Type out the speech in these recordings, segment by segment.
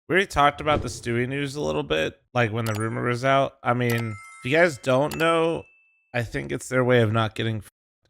We already talked about the Stewie news a little bit, like when the rumor was out. I mean, if you guys don't know, I think it's their way of not getting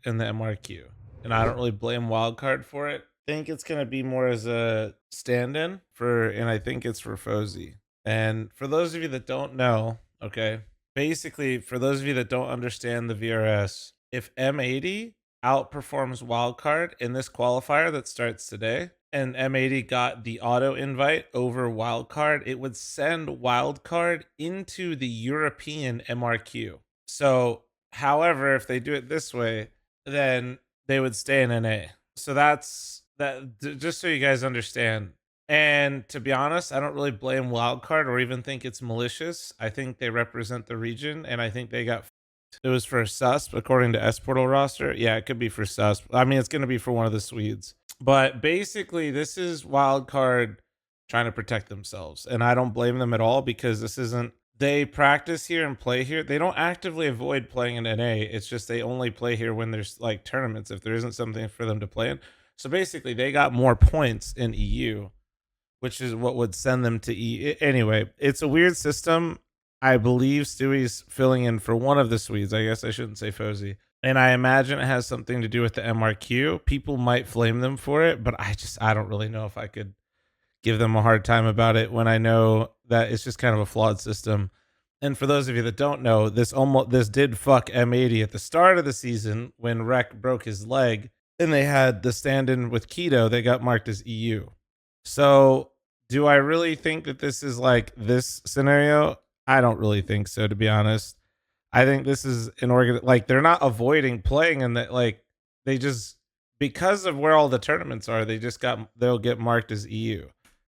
in the MRQ. And I don't really blame Wildcard for it. I think it's going to be more as a stand-in for, and I think it's for Fozy. And for those of you that don't know, okay, basically, for those of you that don't understand the VRS, if M80 outperforms Wildcard in this qualifier that starts today, and M80 got the auto invite over Wildcard, it would send Wildcard into the European MRQ. So, however, if they do it this way, then they would stay in NA. So that's that. Just so you guys understand. And to be honest, I don't really blame Wildcard or even think it's malicious. I think they represent the region, and I think they got. It was for Susp, according to S Portal roster. Yeah, it could be for Susp. I mean, it's going to be for one of the Swedes. But basically, this is Wildcard trying to protect themselves. And I don't blame them at all because this isn't, they practice here and play here. They don't actively avoid playing in NA. It's just they only play here when there's like tournaments, if there isn't something for them to play in. So basically, they got more points in EU, which is what would send them to Anyway, it's a weird system. I believe Stewie's filling in for one of the Swedes. I guess I shouldn't say Fozy. And I imagine it has something to do with the MRQ. People might flame them for it, but I don't really know if I could give them a hard time about it when I know that it's just kind of a flawed system. And for those of you that don't know, this did fuck M80 at the start of the season when Rec broke his leg and they had the stand-in with Keto. They got marked as EU. So do I really think that this is like this scenario? I don't really think so, to be honest. I think this is an like they're not avoiding playing in that, like they just, because of where all the tournaments are, they'll get marked as EU.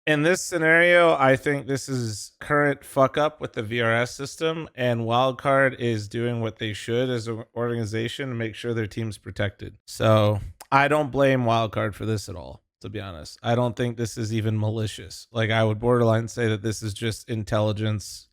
In this scenario, I think this is current fuck up with the VRS system, and Wildcard is doing what they should as an organization to make sure their team's protected. So I don't blame Wildcard for this at all, to be honest. I don't think this is even malicious. Like, I would borderline say that this is just intelligence